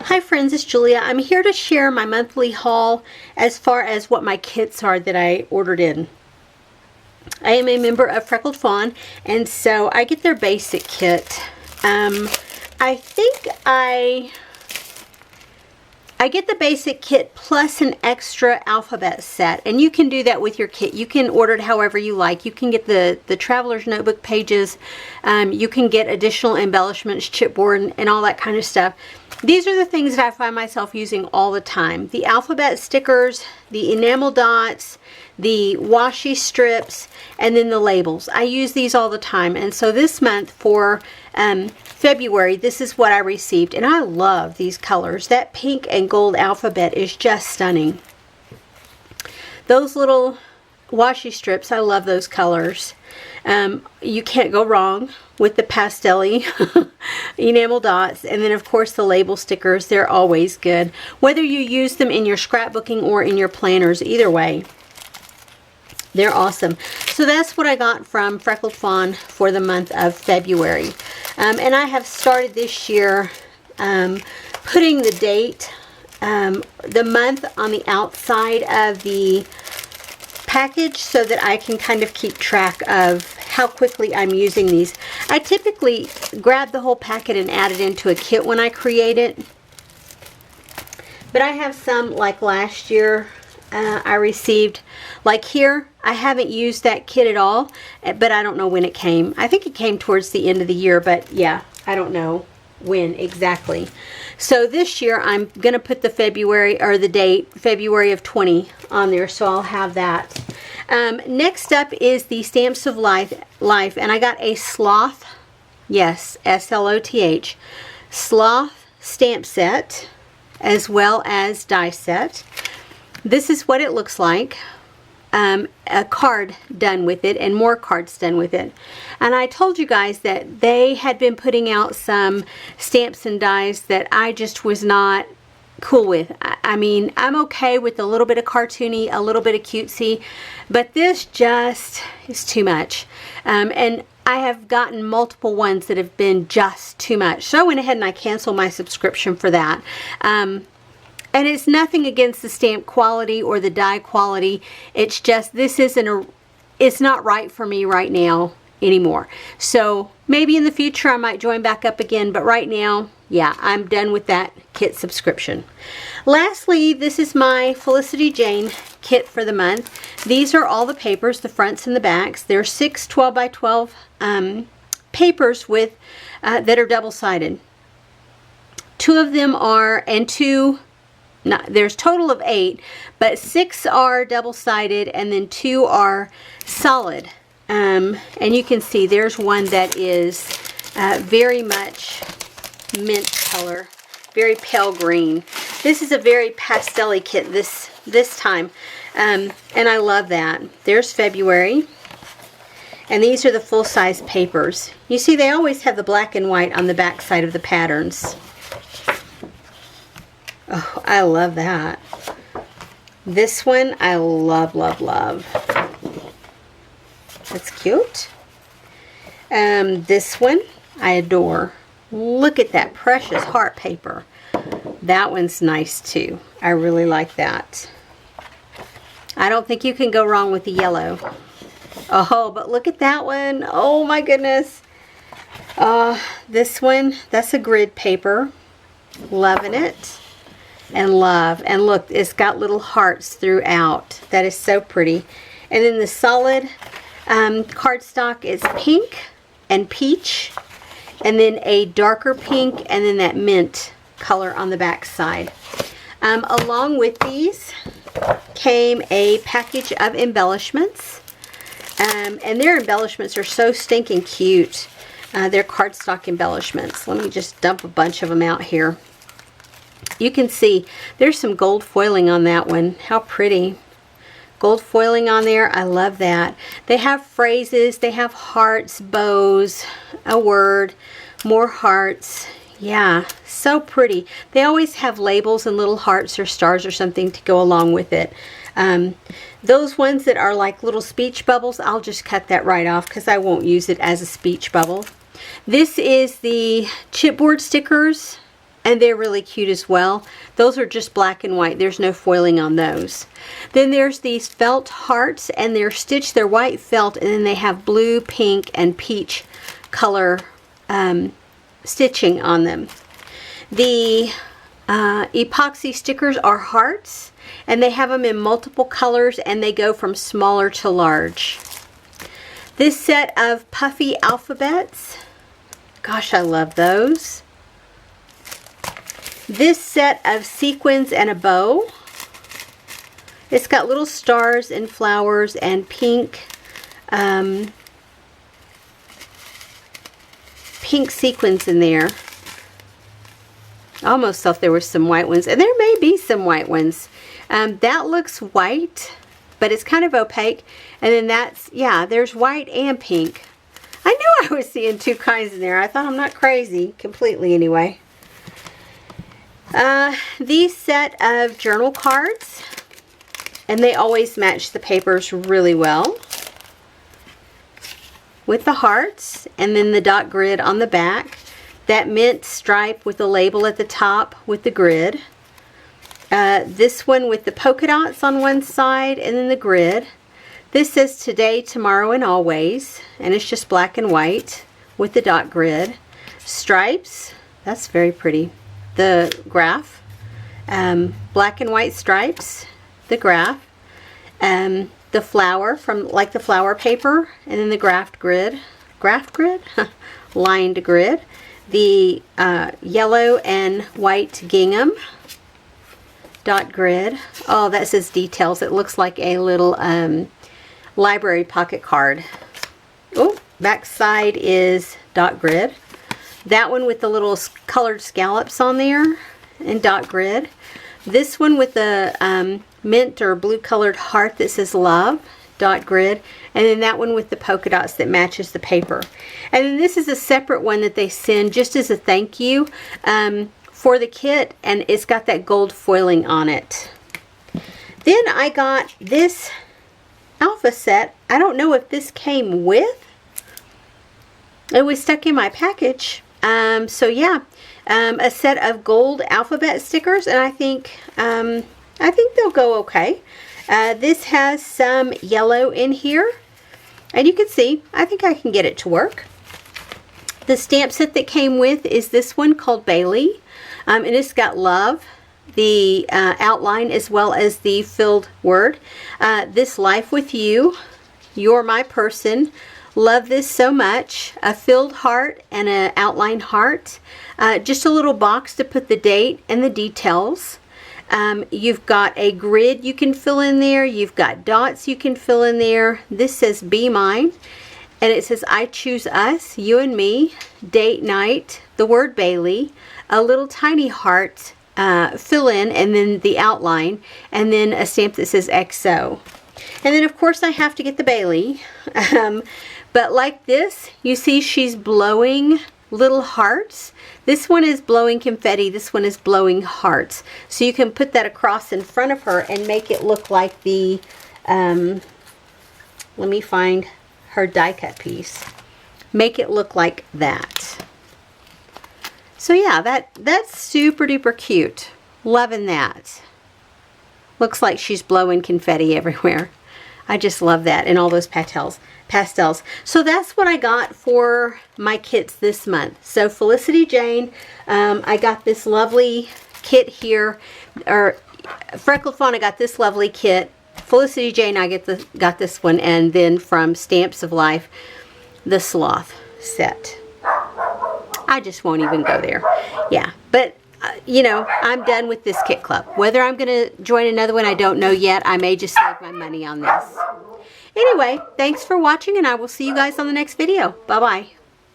Hi friends, it's Julia. I'm here to share my monthly haul as far as what my kits are that I ordered in. I am a member of Freckled Fawn, and so I get their basic kit. I think I get the basic kit plus an extra alphabet set, and you can do that with your kit. You can order it however you like. You can get the Traveler's Notebook pages. You can get additional embellishments, chipboard, and all that kind of stuff. These are the things that I find myself using all the time. The alphabet stickers, the enamel dots, the washi strips, and then the labels. I use these all the time, and so this month for February, this is what I received, and I love these colors. That pink and gold alphabet is just stunning. Those little washi strips, I love those colors. You can't go wrong with the pastel-y enamel dots, and then of course the label stickers. They're always good, whether you use them in your scrapbooking or in your planners. Either way, they're awesome. So that's what I got from Freckled Fawn for the month of February. And I have started this year putting the date, the month on the outside of the package so that I can kind of keep track of how quickly I'm using these. I typically grab the whole packet and add it into a kit when I create it. But I have some, like last year, I received, like here, I haven't used that kit at all, but I don't know when it came. I think it came towards the end of the year, but yeah, I don't know when exactly. So this year I'm going to put the February, or the date, February of 20 on there, so I'll have that. Next up is the Stamps of Life, and I got a Sloth, yes, S-L-O-T-H, Sloth stamp set, as well as die set. This is what it looks like. A card done with it, and more cards done with it. And I told you guys that they had been putting out some stamps and dies that I just was not cool with. I mean, I'm okay with a little bit of cartoony, a little bit of cutesy, but this just is too much. And I have gotten multiple ones that have been just too much. So I went ahead and I canceled my subscription for that. And it's nothing against the stamp quality or the die quality. It's just, this isn't it's not right for me right now anymore. So maybe in the future I might join back up again, but right now, yeah, I'm done with that kit subscription. Lastly, this is my Felicity Jane kit for the month. These are all the papers, the fronts and the backs. There are 6 12 by 12 papers with that are double-sided. 2 of them are, and 2, there's total of 8, but 6 are double-sided and then 2 are solid. And you can see there's one that is very much mint color, very pale green. This is a very pastel-y kit this time, and I love that. There's February, and these are the full-size papers. You see, they always have the black and white on the back side of the patterns. Oh, I love that. This one I love, love, love. That's cute. This one I adore. Look at that precious heart paper. That one's nice too. I really like that. I don't think you can go wrong with the yellow. Oh, but look at that one. Oh my goodness. This one, that's a grid paper. Loving it. And love, and look, it's got little hearts throughout. That is so pretty. And then the solid cardstock is pink and peach, and then a darker pink, and then that mint color on the back side. Along with these came a package of embellishments, and their embellishments are so stinking cute. They're cardstock embellishments. Let me just dump a bunch of them out here. You can see there's some gold foiling on that one. How pretty. Gold foiling on there. I love that. They have phrases. They have hearts, bows, a word, more hearts. Yeah, so pretty. They always have labels and little hearts or stars or something to go along with it. Those ones that are like little speech bubbles, I'll just cut that right off because I won't use it as a speech bubble. This is the chipboard stickers. and they're really cute as well. Those are just black and white. There's no foiling on those. Then there's these felt hearts, and they're stitched. They're white felt, and then they have blue, pink, and peach color stitching on them. The epoxy stickers are hearts, and they have them in multiple colors, and they go from smaller to large. This set of puffy alphabets, gosh, I love those. This set of sequins and a bow. It's got little stars and flowers and pink pink sequins in there. I almost thought there were some white ones, and there may be some white ones. That looks white, but it's kind of opaque. And then that's, yeah, there's white and pink. I knew I was seeing two kinds in there. I thought I'm not crazy completely anyway. These set of journal cards, and they always match the papers really well with the hearts, and then the dot grid on the back. That mint stripe with the label at the top with the grid. This one with the polka dots on one side and then the grid. This says today, tomorrow, and always, and it's just black and white with the dot grid. Stripes, that's very pretty. The graph, black and white stripes, the graph, the flower from like the flower paper, and then the graph grid, lined grid, the yellow and white gingham dot grid. Oh, that says details. It looks like a little library pocket card. Oh, back side is dot grid. That one with the little colored scallops on there and dot grid. This one with the mint or blue colored heart that says love, dot grid. And then that one with the polka dots that matches the paper. And then this is a separate one that they send just as a thank you for the kit, and it's got that gold foiling on it. Then I got this alpha set. I don't know if this came with. It was stuck in my package. So yeah, a set of gold alphabet stickers, and I think they'll go okay. This has some yellow in here, and you can see, I think I can get it to work. The stamp set that came with is this one called Bailey, and it's got love, the outline, as well as the filled word. This life with you, you're my person, love this so much, a filled heart and an outline heart, just a little box to put the date and the details. You've got a grid you can fill in there, you've got dots you can fill in there. This says be mine, and it says I choose us, you and me, date night, the word Bailey, a little tiny heart, fill in, and then the outline, and then a stamp that says XO. And then of course I have to get the Bailey. But like this, you see she's blowing little hearts. This one is blowing confetti, this one is blowing hearts. So you can put that across in front of her and make it look like the, let me find her die cut piece. Make it look like that. So yeah, that's super duper cute. Loving that. Looks like she's blowing confetti everywhere. I just love that, and all those pastels. So that's what I got for my kits this month. So Felicity Jane, I got this lovely kit here, or Freckled Fawn, I got this lovely kit. Felicity Jane, I got this one, and then from Stamps of Life, the Sloth set. I just won't even go there. Yeah, but you know, I'm done with this kit club. Whether I'm going to join another one, I don't know yet. I may just save my money on this. Anyway, thanks for watching, and I will see you guys on the next video. Bye-bye.